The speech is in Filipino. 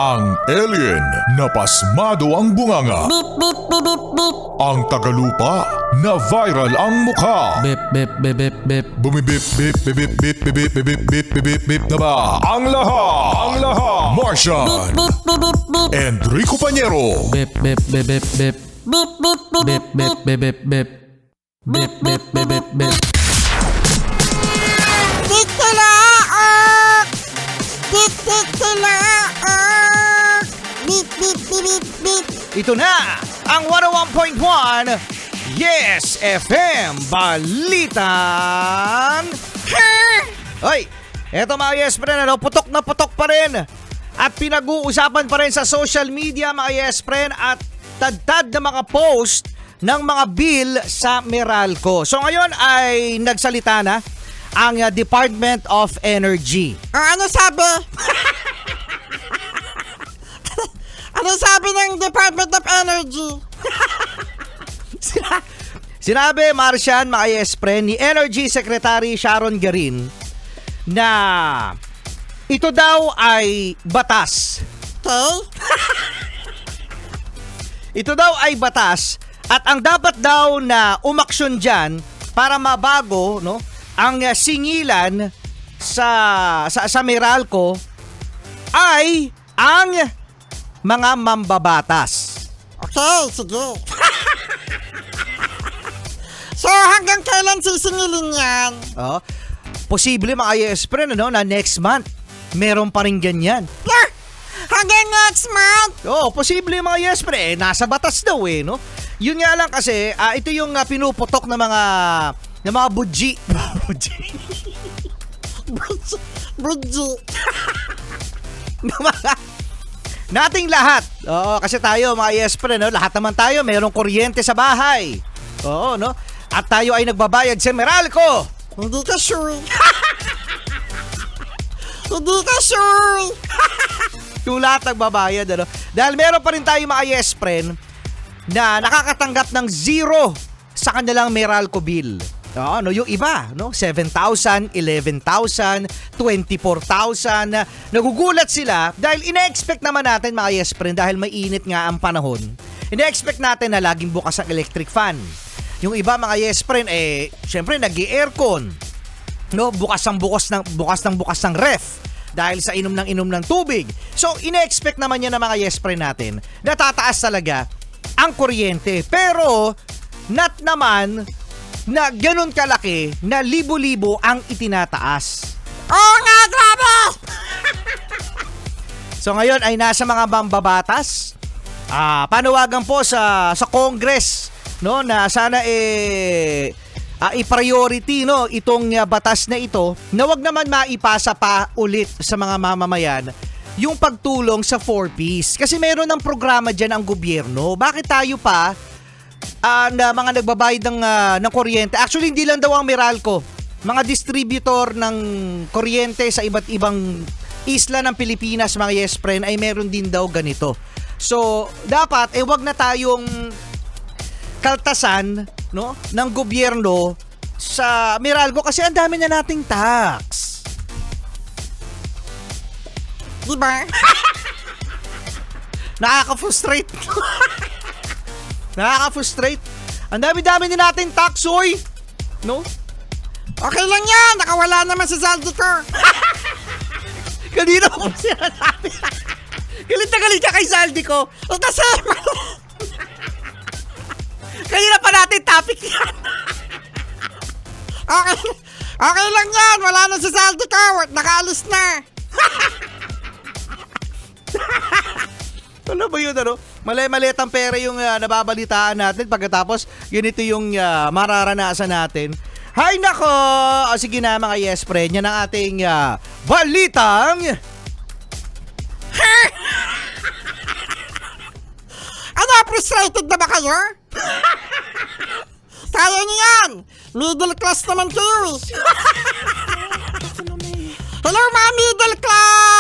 Ang alien na pasmado ang bunganga. Beep, beep, beep, beep, beep. Ang tagalupa na viral ang mukha. Bip, bip, bip, bip, bip. Bumibip, bip, bip, bip, bip, bip, bip, bip, bip, bip, bip na ba? Ang lahat, Martian, Beep, beep, beep, beep. Enrico Pañero, Bip, bip, bip, bip, bip. Beep, beep, beep, Bip, beep, bip, bip, bip, bip. Bip, bip, bip, bip, bip. Tikilaok! Tikilaok! Beep, beep, beep, beep, beep. Ito na ang 101.1 Yes FM Balitan. Hoy, eto mga Yes Friend, putok na putok pa rin. At pinag-uusapan pa rin sa social media mga Yes Friend at tad na mga post ng mga bill sa Meralco. So ngayon ay nagsalita na ang Department of Energy. Ano sabi? Ano sabi ng Department of Energy? Sinabi, Martian, mga Yes Friend, ni Energy Secretary Sharon Garin na ito daw ay batas. Okay? Ito daw ay batas at ang dapat daw na umaksyon dyan para mabago no, ang singilan sa Meralco ay ang mga mambabatas. Okay, sige. So, hanggang kailan sisingilin yan? Oh, posible mga Yes Friend, ano, na next month meron pa rin ganyan. Yeah! Hanggang next month! Oo, posible mga Yes Friend, nasa batas daw no? Yun nga lang kasi, ito yung pinuputok ng mga budji. Budji. Ng mga nating lahat. Oo, kasi tayo mga Yes Friend, no? Lahat naman tayo mayroong kuryente sa bahay. Oo, no? At tayo ay nagbabayad sa Meralco. Hindi ka sure. Hindi ka sure. Yung lahat nagbabayad, ano? Dahil meron pa rin tayo mga Yes Friend na nakakatanggap ng zero sa kanilang Meralco bill. No, yung iba, no? 7,000, 11,000, 24,000. Nagugulat sila dahil ine-expect naman natin mga Yes Friend dahil mainit nga ang panahon. Ine-expect natin na laging bukas ang electric fan. Yung iba mga Yes Friend, syempre nag-i-aircon. No, bukas ng ref dahil sa inom ng tubig. So, ine-expect naman yan ng mga Yes Friend natin na tataas talaga ang kuryente. Pero, not naman na ganun kalaki na libo-libo ang itinataas. Oo nga, grabe! So, ngayon ay nasa mga mambabatas. Panawagan po sa Congress, no, na sana i-priority no itong batas na ito na wag naman maipasa pa ulit sa mga mamamayan yung pagtulong sa 4Ps kasi meron ng programa diyan ang gobyerno. Bakit tayo pa na mga nagbabayad ng kuryente? Actually hindi lang daw ang Meralco, mga distributor ng kuryente sa iba't ibang isla ng Pilipinas mga Yes Friend ay meron din daw ganito. So dapat wag na tayong kaltasan no ng gobyerno sa Meralco kasi ang dami na nating tax. Diba? Nakaka-frustrate. Nakaka-frustrate. Ang dami-dami din nating tax, oy. No? Okay lang yan, nakawala naman sa saldi ko. Kanina ko sinasabi. Galit na galit ka kay saldi ko. Kasi, Kanina pa natin topic yan. okay lang yan, wala na sa saldi ko, nakaalis na. Ano ba yun, ano? Mali-malitang pera yung nababalitaan natin pagkatapos ganito yung mararanasan natin. Hay nako! Sige na mga Yes Friend, yan ang ating balitang... Ano, frustrated na ba kayo? Kaya niyo yan! Middle class naman kayo eh! Hello mga middle class!